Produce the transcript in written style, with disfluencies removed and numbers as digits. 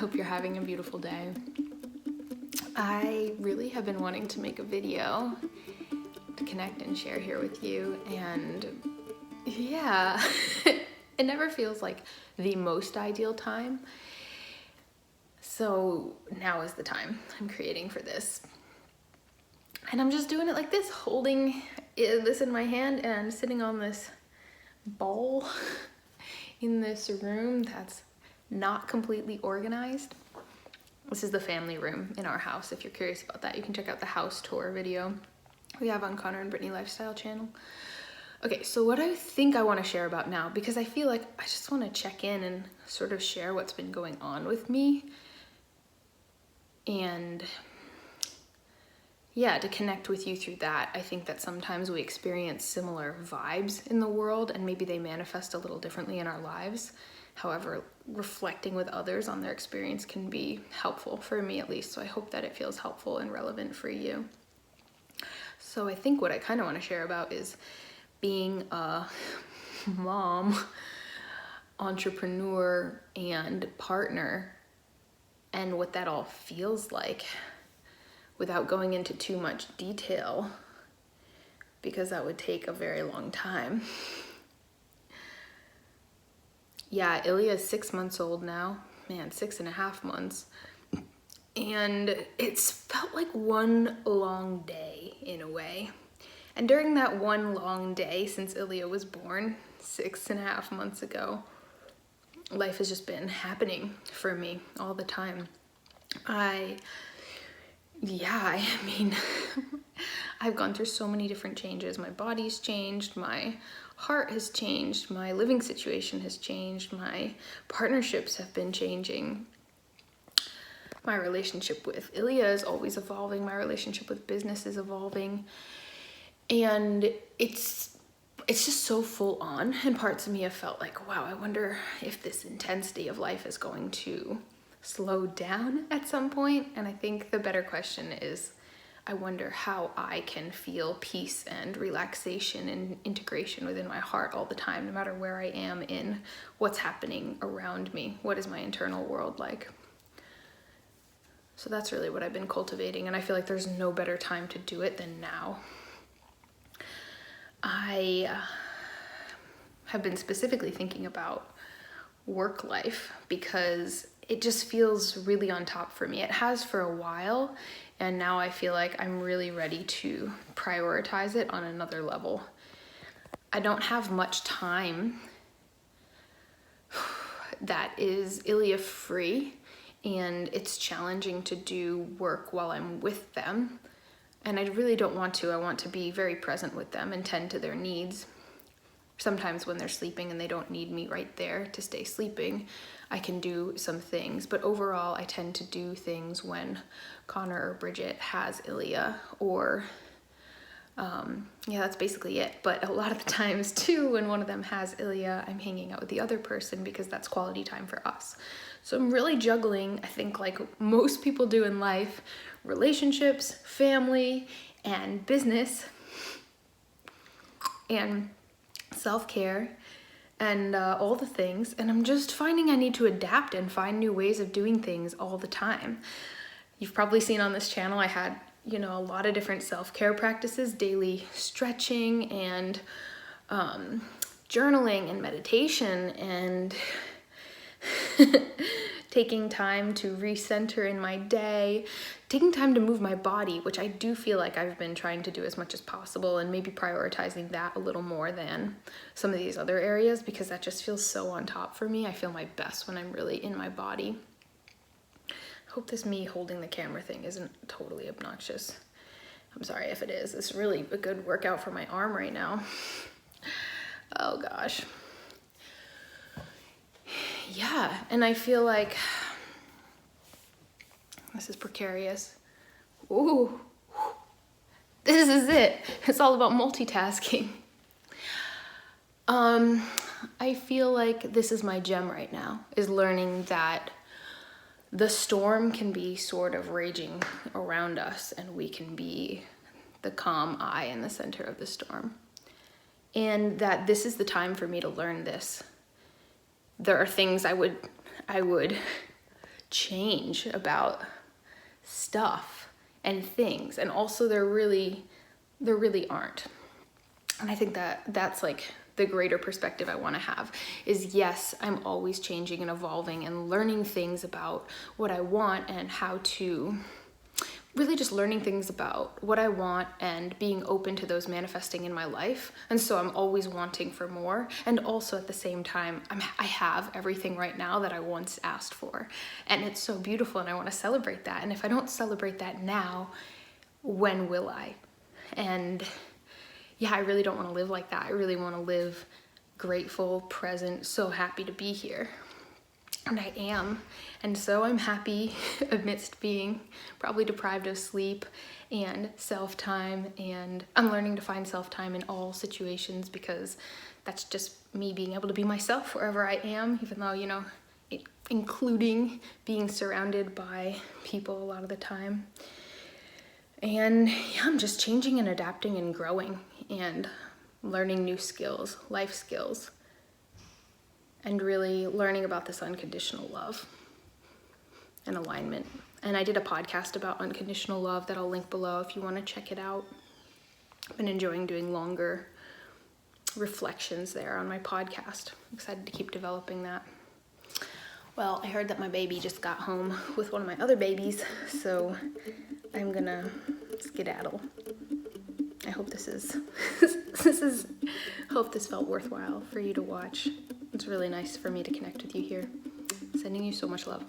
hope you're having a beautiful day. I really have been wanting to make a video to connect and share here with you, and yeah, it never feels like the most ideal time. So now is the time. I'm creating for this. And I'm just doing it like this, holding this in my hand and sitting on this ball in this room that's not completely organized. This is the family room in our house. If you're curious about that, you can check out the house tour video we have on Connor and Brittany Lifestyle channel. Okay, so what I think I want to share about now, because I feel like I just want to check in and sort of share what's been going on with me. And yeah, to connect with you through that. I think that sometimes we experience similar vibes in the world and maybe they manifest a little differently in our lives. However, reflecting with others on their experience can be helpful, for me at least. So I hope that it feels helpful and relevant for you. So I think what I kind of want to share about is being a mom, entrepreneur, and partner, and what that all feels like, without going into too much detail, because that would take a very long time. Yeah, Ilya is 6 months old now. Man, 6.5 months. And it's felt like one long day in a way. And during that one long day since Ilya was born 6.5 months ago, life has just been happening for me all the time. I mean, I've gone through so many different changes. My body's changed, my heart has changed, my living situation has changed, my partnerships have been changing. My relationship with Ilya is always evolving, my relationship with business is evolving. And it's just so full on, and parts of me have felt like, wow, I wonder if this intensity of life is going to slow down at some point. And I think the better question is, I wonder how I can feel peace and relaxation and integration within my heart all the time, no matter where I am in what's happening around me. What is my internal world like? So that's really what I've been cultivating, and I feel like there's no better time to do it than now. I have been specifically thinking about work life because it just feels really on top for me. It has for a while, and now I feel like I'm really ready to prioritize it on another level. I don't have much time that is Ilya free, and it's challenging to do work while I'm with them. And I really don't want to. I want to be very present with them and tend to their needs. Sometimes when they're sleeping and they don't need me right there to stay sleeping, I can do some things. But overall, I tend to do things when Connor or Bridget has Ilya, or that's basically it. But a lot of the times too, when one of them has Ilya, I'm hanging out with the other person because that's quality time for us. So I'm really juggling, I think, like most people do in life, relationships, family, and business, and self-care, and all the things. And I'm just finding I need to adapt and find new ways of doing things all the time. You've probably seen on this channel, I had, a lot of different self-care practices, daily stretching and journaling and meditation, and taking time to recenter in my day, taking time to move my body, which I do feel like I've been trying to do as much as possible, and maybe prioritizing that a little more than some of these other areas, because that just feels so on top for me. I feel my best when I'm really in my body. I hope this me holding the camera thing isn't totally obnoxious. I'm sorry if it is. It's really a good workout for my arm right now. Oh gosh. Yeah, and I feel like this is precarious. Ooh, this is it. It's all about multitasking. I feel like this is my gem right now, is learning that the storm can be sort of raging around us, and we can be the calm eye in the center of the storm. And that this is the time for me to learn this. There are things I would change about stuff and things, and also there really aren't. And I think that that's like the greater perspective I want to have is, yes, I'm always changing and evolving and learning things about what I want and how to really just learning things about what I want and being open to those manifesting in my life. And so I'm always wanting for more. And also at the same time, I have everything right now that I once asked for. And it's so beautiful, and I want to celebrate that. And if I don't celebrate that now, when will I? And yeah, I really don't want to live like that. I really want to live grateful, present, so happy to be here. And I am. And so I'm happy amidst being probably deprived of sleep and self-time. And I'm learning to find self-time in all situations, because that's just me being able to be myself wherever I am, even though, you know, including being surrounded by people a lot of the time. And yeah, I'm just changing and adapting and growing and learning new skills, life skills, and really learning about this unconditional love and alignment. And I did a podcast about unconditional love that I'll link below if you want to check it out. I've been enjoying doing longer reflections there on my podcast. I'm excited to keep developing that. Well, I heard that my baby just got home with one of my other babies, so I'm gonna skedaddle. I hope hope this felt worthwhile for you to watch. It's really nice for me to connect with you here. Sending you so much love.